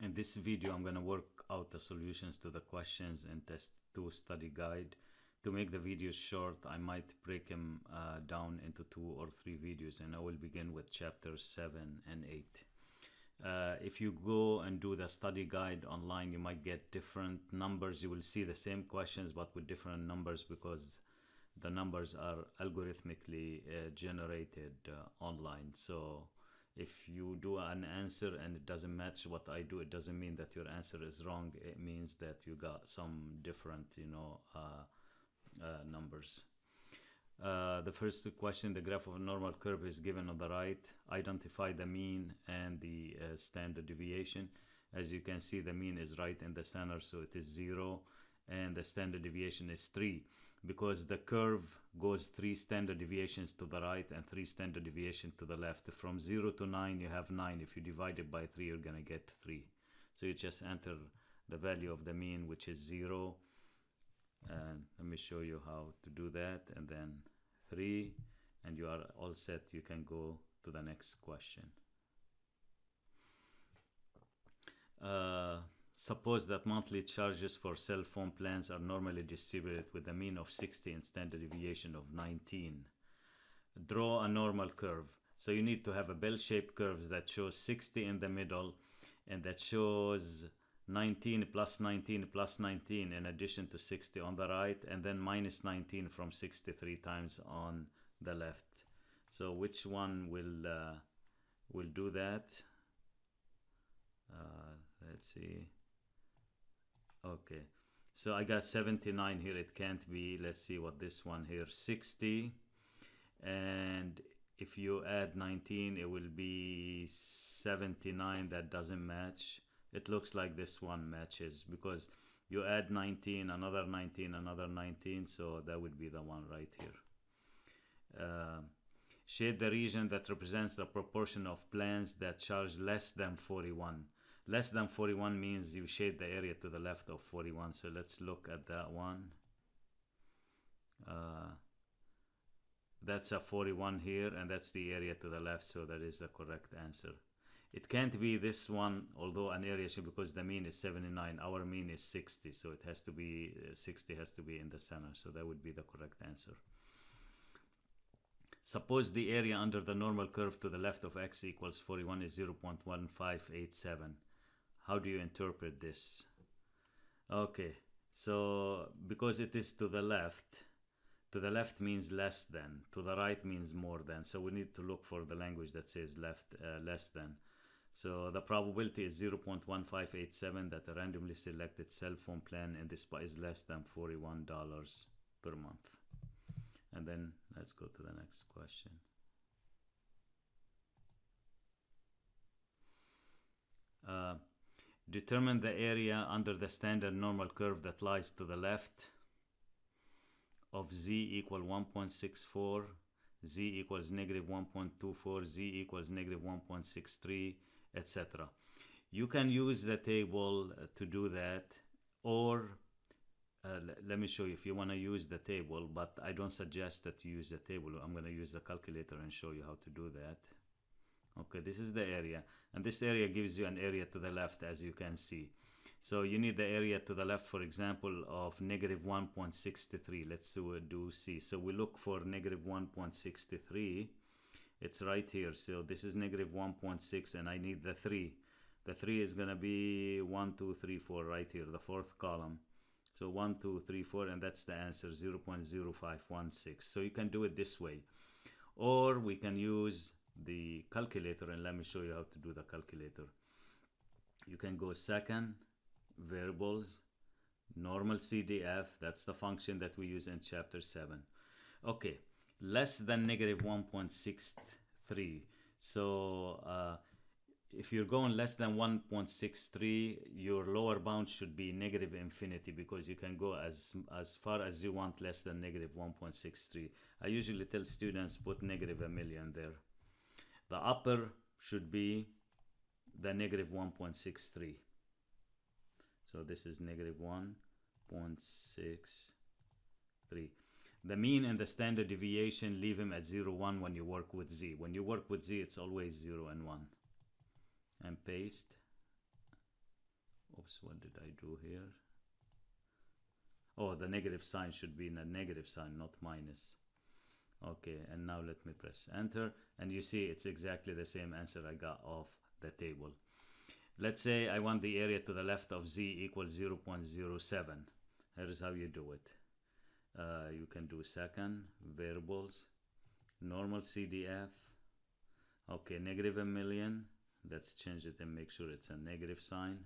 In this video, I'm going to work out the solutions to the questions in test 2 study guide. To make the videos short, I might break them down into 2 or 3 videos, and I will begin with chapters 7 and 8. If you go and do the study guide online, you might get different numbers. You will see the same questions but with different numbers because the numbers are algorithmically generated online. So if you do an answer and it doesn't match what I do, it doesn't mean that your answer is wrong. It means that you got some different, numbers. The first question, the graph of a normal curve is given on the right. Identify the mean and the standard deviation. As you can see, the mean is right in the center, so it is 0, and the standard deviation is 3. Because the curve goes 3 standard deviations to the right and 3 standard deviations to the left. From 0 to 9, you have 9. If you divide it by 3, you're going to get 3. So you just enter the value of the mean, which is 0. And let me show you how to do that. And then 3. And you are all set. You can go to the next question. Suppose that monthly charges for cell phone plans are normally distributed with a mean of 60 and standard deviation of 19. Draw a normal curve. So you need to have a bell-shaped curve that shows 60 in the middle and that shows 19 plus 19 plus 19 in addition to 60 on the right, and then minus 19 from 63 times on the left. So which one will do that? Let's see. Okay, so I got 79 here. It can't be. Let's see what this one here, 60, and if you add 19 it will be 79. That doesn't match. It looks like this one matches because you add 19, another 19, another 19, so that would be the one right here. Shade the region that represents the proportion of plans that charge less than 41. Less than 41 means you shade the area to the left of 41. So let's look at that one. That's a 41 here, and that's the area to the left, so that is the correct answer. It can't be this one, although an area should, because the mean is 79. Our mean is 60, so it has to be 60 has to be in the center, so that would be the correct answer. Suppose the area under the normal curve to the left of x equals 41 is 0.1587. How do you interpret this? Okay, so because it is to the left means less than, to the right means more than, so we need to look for the language that says less than. So the probability is 0.1587 that a randomly selected cell phone plan in this is less than $41 per month. And then let's go to the next question. Determine the area under the standard normal curve that lies to the left of z equal 1.64, z equals negative 1.24, z equals negative 1.63, etc. You can use the table to do that, or let me show you if you want to use the table, but I don't suggest that you use the table. I'm going to use the calculator and show you how to do that. Okay, this is the area, and this area gives you an area to the left, as you can see. So you need the area to the left, for example, of negative 1.63. Let's do C. So we look for negative 1.63. It's right here. So this is negative 1.6, and I need the 3. The 3 is going to be 1, 2, 3, 4 right here, the fourth column. So 1, 2, 3, 4, and that's the answer, 0.0516. So you can do it this way. Or we can use the calculator, and let me show you how to do the calculator. You can go second, variables, normal CDF. That's the function that we use in chapter 7. Okay, less than negative 1.63. So if you're going less than 1.63, your lower bound should be negative infinity, because you can go as far as you want less than negative 1.63. I usually tell students put negative 1,000,000 there. The upper should be the negative 1.63. So this is negative 1.63. The mean and the standard deviation, leave them at 0, 1 when you work with z. When you work with z, it's always 0 and 1. And paste. Oops, what did I do here? Oh, the negative sign should be in a negative sign, not minus. Okay, and now let me press enter, and you see it's exactly the same answer I got off the table. Let's say I want the area to the left of z equals 0.07. Here's how you do it. You can do second, variables, normal CDF. Okay, negative a million. Let's change it and make sure it's a negative sign.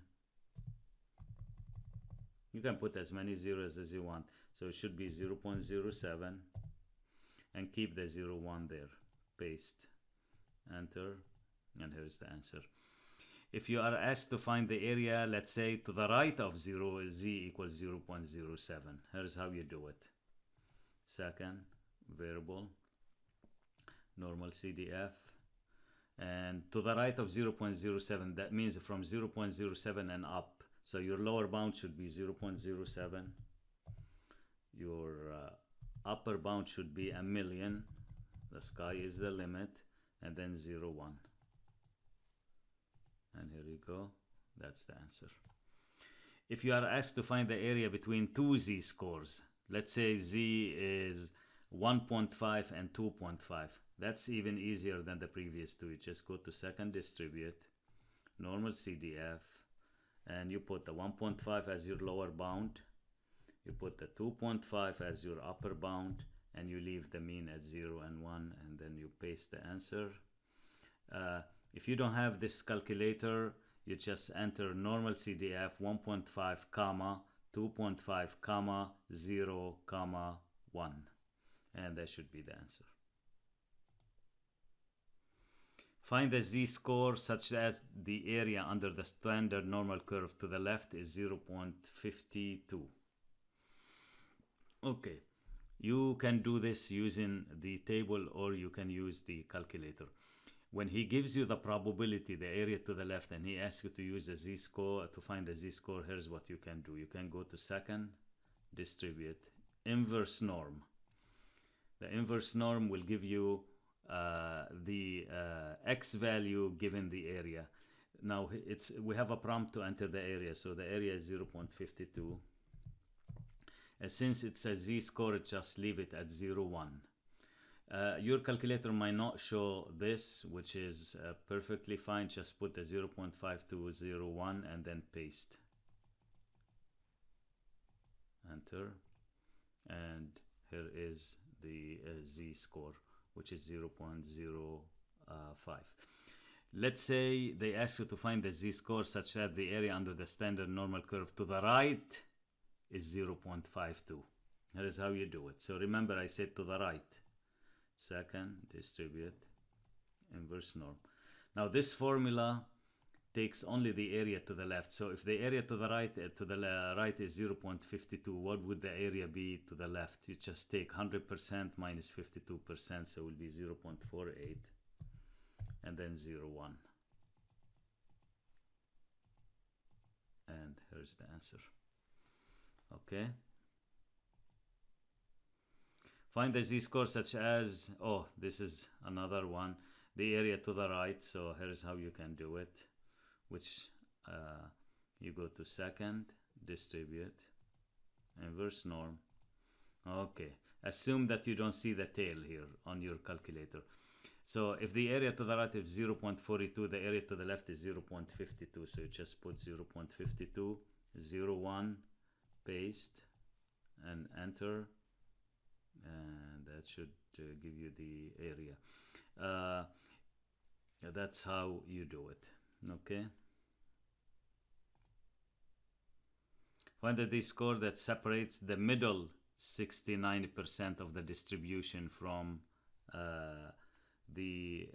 You can put as many zeros as you want. So it should be 0.07 and keep the 01 there. Paste, enter, and here's the answer. If you are asked to find the area, let's say to the right of z equals 0.07, here's how you do it. Second, variable, normal CDF, and to the right of 0.07, that means from 0.07 and up. So your lower bound should be 0.07. Your upper bound should be a million. The sky is the limit, and then 0.1. And here you go. That's the answer. If you are asked to find the area between two z-scores, let's say z is 1.5 and 2.5. That's even easier than the previous two. You just go to second distribute, normal CDF, and you put the 1.5 as your lower bound. You put the 2.5 as your upper bound, and you leave the mean at 0 and 1, and then you paste the answer. If you don't have this calculator, you just enter normal CDF 1.5 comma 2.5 comma 0 comma 1, and that should be the answer. Find the z-score such as the area under the standard normal curve to the left is 0.52. Okay, you can do this using the table, or you can use the calculator. When he gives you the probability, the area to the left, and he asks you to use the z-score to find the z-score, here's what you can do. You can go to second, distribute, inverse norm. The inverse norm will give you the x value given the area. Now we have a prompt to enter the area, so the area is 0.52. Since it's a z-score, just leave it at 0.1. Your calculator might not show this, which is perfectly fine. Just put the 0.5201 and then paste. Enter. And here is the z-score, which is 0.05. Let's say they ask you to find the z-score such that the area under the standard normal curve to the right is 0.52. Here is how you do it. So remember, I said to the right. Second, distribute, inverse norm. Now this formula takes only the area to the left. So if the area to the right is 0.52, what would the area be to the left? You just take 100% minus 52%, so it will be 0.48, and then 0.1. And here's the answer. Okay. Find the z-score such as, oh, this is another one, the area to the right. So here's how you can do it, which you go to second, distribute, inverse norm. Okay, assume that you don't see the tail here on your calculator. So if the area to the right is 0.42, the area to the left is 0.52. So you just put 0.52, 0.1, paste, and enter. And that should give you the area. That's how you do it. Okay. Find the z-score that separates the middle 69% of the distribution from the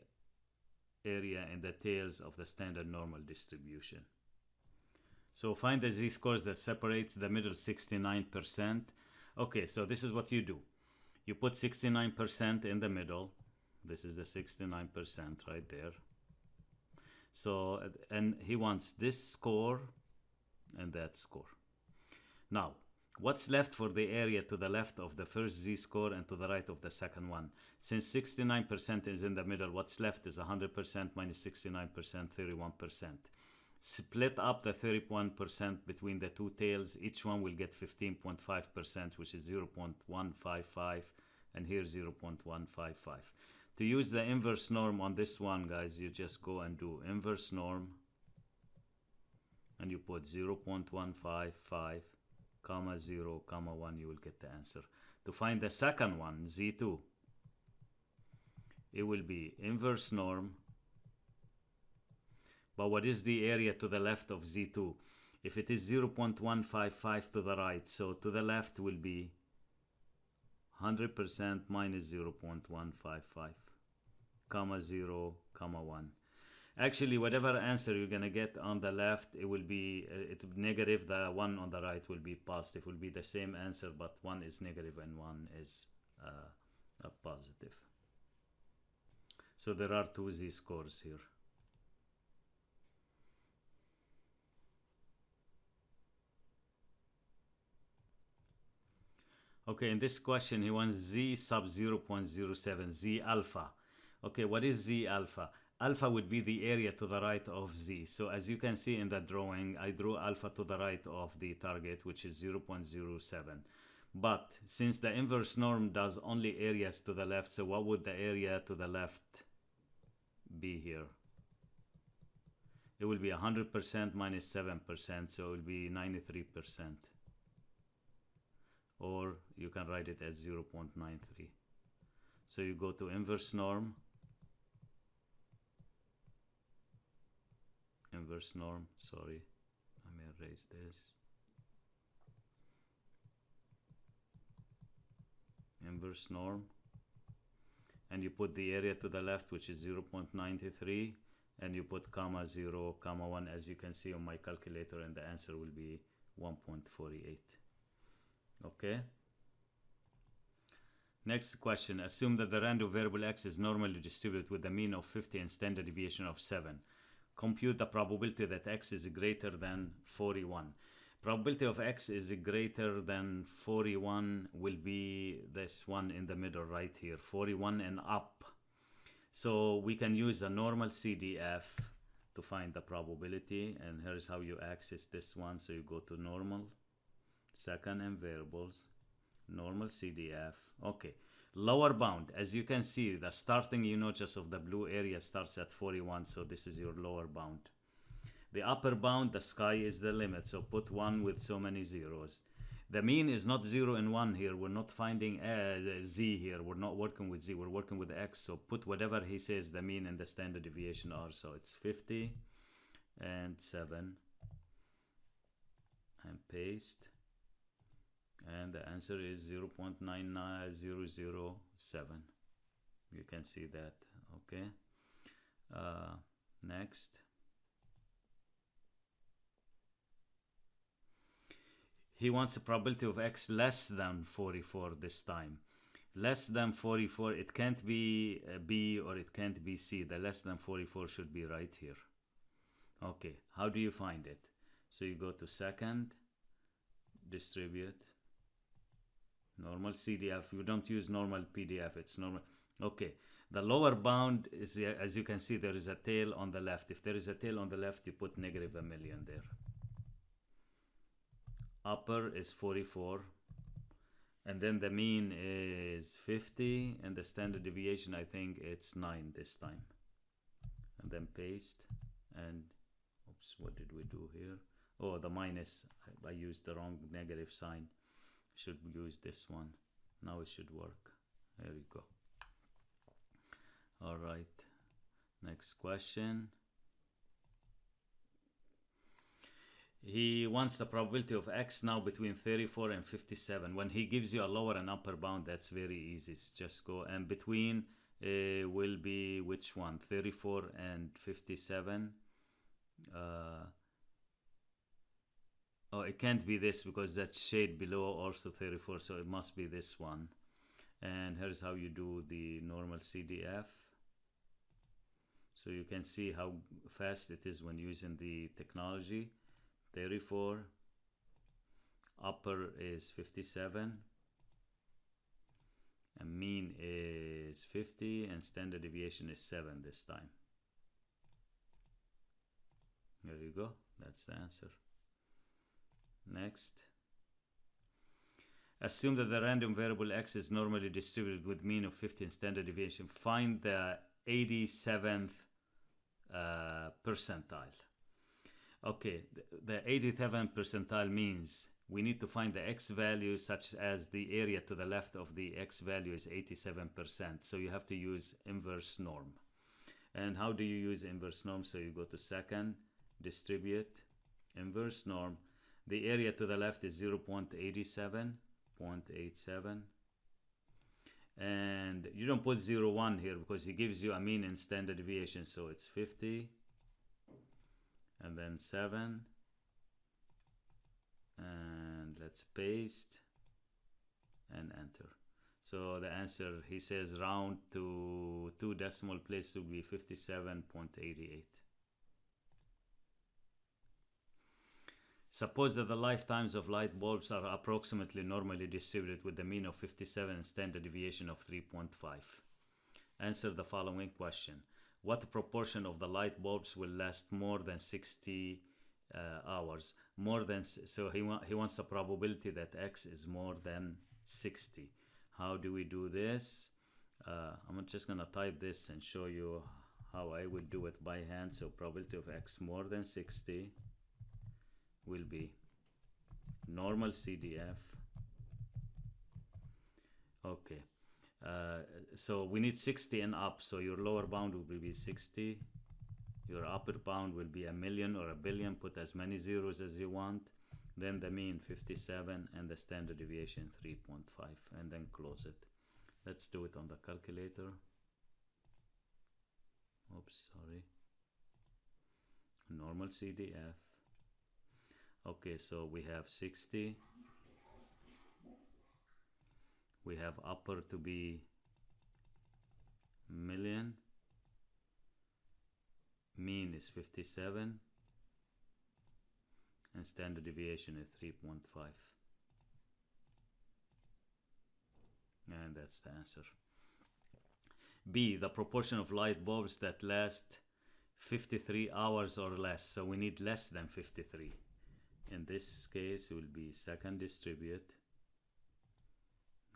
area in the tails of the standard normal distribution. So find the z-scores that separates the middle 69%. Okay, so this is what you do. You put 69% in the middle. This is the 69% right there. So, and he wants this score and that score. Now, what's left for the area to the left of the first z-score and to the right of the second one? Since 69% is in the middle, what's left is 100% minus 69%, 31%. split up the 31% between the two tails. Each one will get 15.5%, which is 0.155, and here 0.155. To use the inverse norm on this one, guys, you just go and do inverse norm, and you put 0.155, comma 0, comma 1, you will get the answer. To find the second one, Z2, it will be inverse norm. But what is the area to the left of Z2? If it is 0.155 to the right, so to the left will be 100% minus 0.155, comma 0, comma 1. Actually, whatever answer you're going to get on the left, it will be it's negative. The one on the right will be positive. It will be the same answer, but one is negative and one is a positive. So there are two z-scores here. Okay, in this question, he wants z sub 0.07, z alpha. Okay, what is z alpha? Alpha would be the area to the right of z. So as you can see in the drawing, I drew alpha to the right of the target, which is 0.07. But since the inverse norm does only areas to the left, so what would the area to the left be here? It will be 100% minus 7%, so it will be 93%. Or you can write it as 0.93. So you go to inverse norm, sorry, let me erase this. Inverse norm, and you put the area to the left, which is 0.93, and you put comma 0, comma 1, as you can see on my calculator, and the answer will be 1.48. Okay. Next question. Assume that the random variable x is normally distributed with a mean of 50 and standard deviation of 7. Compute the probability that x is greater than 41. Probability of x is greater than 41 will be this one in the middle right here, 41 and up. So we can use a normal CDF to find the probability, and here's how you access this one. So you go to normal, second and variables, normal CDF. Okay, lower bound, as you can see, the starting just of the blue area starts at 41, so this is your lower bound. The upper bound, the sky is the limit, so put 1 with so many zeros. The mean is not 0 and 1 here. We're not finding z here. We're not working with z, we're working with x, so put whatever he says the mean and the standard deviation are. So it's 50 and 7, and paste, and the answer is 0.99007. You can see that. Okay, next. He wants a probability of x less than 44 this time. Less than 44, it can't be B or it can't be C. The less than 44 should be right here. Okay, how do you find it? So you go to second, distribute, normal CDF. You don't use normal PDF, it's normal. Okay, the lower bound is, as you can see, there is a tail on the left. If there is a tail on the left, you put negative a million there. Upper is 44, and then the mean is 50, and the standard deviation, I think it's 9 this time. And then paste, and oops, what did we do here? Oh, the minus, I used the wrong negative sign. Should use this one. Now it should work. There you go. All right, next question. He wants the probability of x now between 34 and 57. When he gives you a lower and upper bound, that's very easy. Just go, and between will be which one? 34 and 57. Oh, it can't be this because that's shade below also 34, so it must be this one. And here's how you do the normal CDF. So you can see how fast it is when using the technology. 34, upper is 57, and mean is 50, and standard deviation is 7 this time. There you go. That's the answer. Next. Assume that the random variable x is normally distributed with mean of 15 standard deviation. Find the 87th percentile. Okay, the 87th percentile means we need to find the x value such as the area to the left of the x value is 87%. So you have to use inverse norm. And how do you use inverse norm? So you go to second, distribute, inverse norm. The area to the left is 0.87. 0.87, and you don't put 0.1 here because he gives you a mean in standard deviation, so it's 50 and then 7, and let's paste and enter. So the answer, he says round to 2 decimal places will be 57.88. Suppose that the lifetimes of light bulbs are approximately normally distributed with a mean of 57 and standard deviation of 3.5. Answer the following question. What proportion of the light bulbs will last more than 60 hours? So he wants a probability that x is more than 60. How do we do this? I'm just going to type this and show you how I would do it by hand. So probability of x more than 60 will be normal CDF. Okay, so we need 60 and up, so your lower bound will be 60, your upper bound will be 1,000,000 or 1,000,000,000, put as many zeros as you want, then the mean 57 and the standard deviation 3.5, and then close it. Let's do it on the calculator. Oops, sorry. Normal CDF. Okay, so we have 60. We have upper to be 1,000,000. Mean is 57. And standard deviation is 3.5. And that's the answer. B, the proportion of light bulbs that last 53 hours or less. So we need less than 53. In this case, it will be second distribute,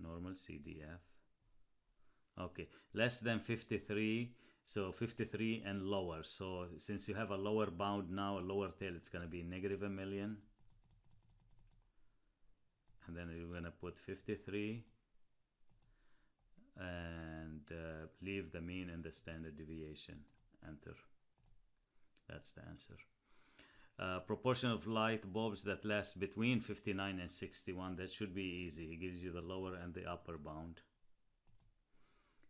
normal CDF. Okay, less than 53, so 53 and lower. So since you have a lower bound now, a lower tail, it's going to be negative 1,000,000. And then you're going to put 53 and leave the mean and the standard deviation. Enter. That's the answer. Proportion of light bulbs that last between 59 and 61, that should be easy. He gives you the lower and the upper bound.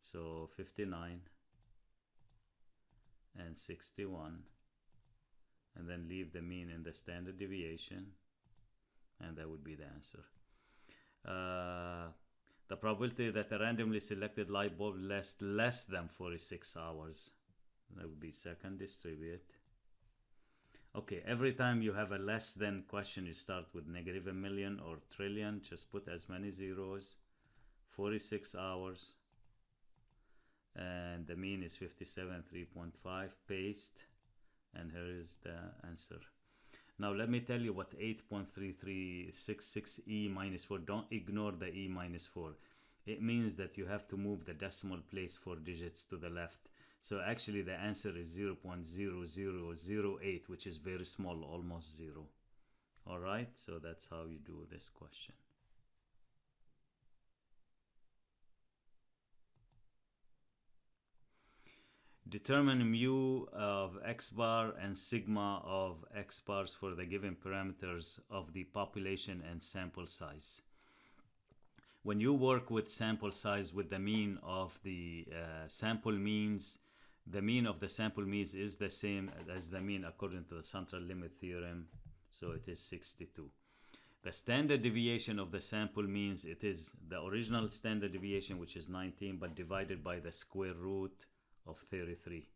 So 59 and 61, and then leave the mean in the standard deviation, and that would be the answer. The probability that a randomly selected light bulb lasts less than 46 hours, that would be second distribute. Okay, every time you have a less than question, you start with negative 1,000,000 or trillion. Just put as many zeros. 46 hours. And the mean is 57, 3.5. Paste. And here is the answer. Now let me tell you what 8.3366 E minus 4. Don't ignore the E minus 4. It means that you have to move the decimal place 4 digits to the left. So actually the answer is 0.0008, which is very small, almost 0. Alright, so that's how you do this question. Determine mu of x bar and sigma of x bars for the given parameters of the population and sample size. When you work with sample size with the mean of the sample means, the mean of the sample means is the same as the mean according to the central limit theorem, so it is 62. The standard deviation of the sample means it is the original standard deviation, which is 19, but divided by the square root of 33.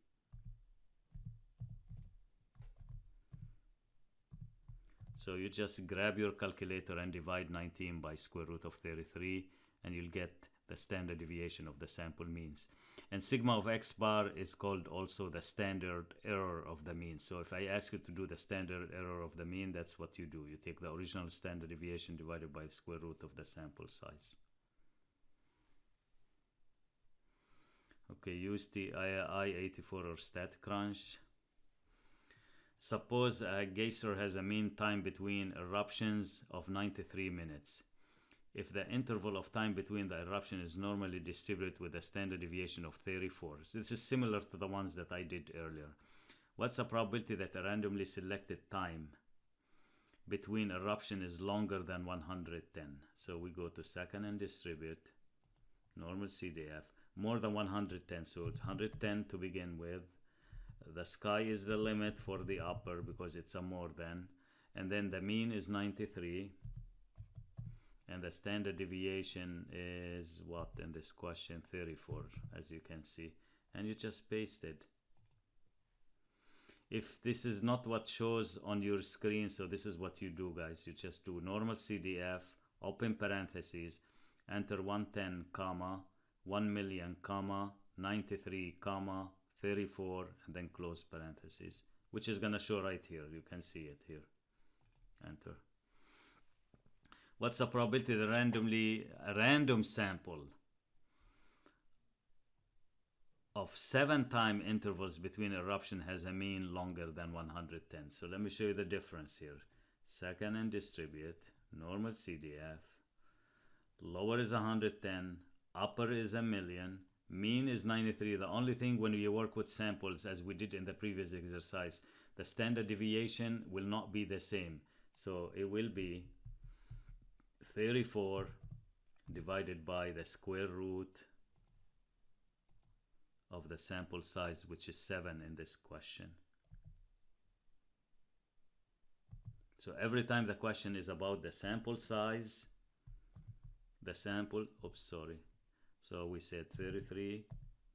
So you just grab your calculator and divide 19 by square root of 33, and you'll get the standard deviation of the sample means. And sigma of x bar is called also the standard error of the mean. So if I ask you to do the standard error of the mean, that's what you do. You take the original standard deviation divided by the square root of the sample size. Okay, use the I-84 or StatCrunch. Suppose a geyser has a mean time between eruptions of 93 minutes. If the interval of time between the eruption is normally distributed with a standard deviation of 34. So this is similar to the ones that I did earlier. What's the probability that a randomly selected time between eruption is longer than 110? So we go to second and distribute, normal CDF, more than 110, so it's 110 to begin with. The sky is the limit for the upper because it's a more than, and then the mean is 93, and the standard deviation is what in this question? 34, as you can see, and you just paste it. If this is not what shows on your screen, so this is what you do, guys. You just do normal CDF, open parentheses, enter 110 comma 1 million comma 93 comma 34, and then close parentheses, which is gonna show right here. You can see it here. Enter. What's the probability that a random sample of 7 time intervals between eruption has a mean longer than 110? So let me show you the difference here. Second and distribute, normal CDF, lower is 110, upper is a million, mean is 93. The only thing when you work with samples, as we did in the previous exercise, the standard deviation will not be the same. So it will be 34 divided by the square root of the sample size, which is 7 in this question. So every time the question is about the sample size, the sample, oops, sorry. So we said 33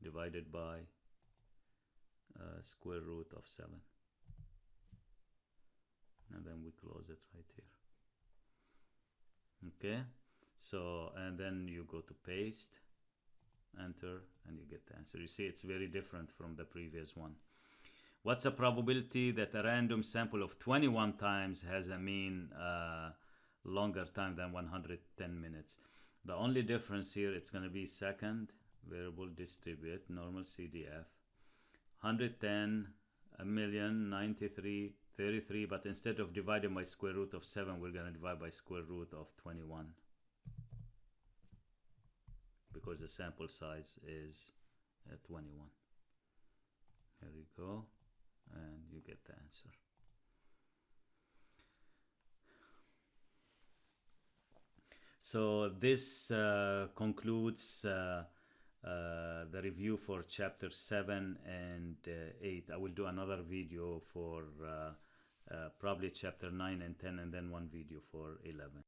divided by square root of 7. And then we close it right here. Okay, so, and then you go to paste, enter, and you get the answer. You see it's very different from the previous one. What's the probability that a random sample of 21 times has a mean longer time than 110 minutes? The only difference here, it's going to be second variable distribute, normal CDF, 110, a million, 93, 33, but instead of dividing by square root of 7, we're going to divide by square root of 21 because the sample size is 21. Here we go, and you get the answer. So this concludes the review for chapter 7 and 8. I will do another video for probably chapter 9 and 10, and then one video for 11.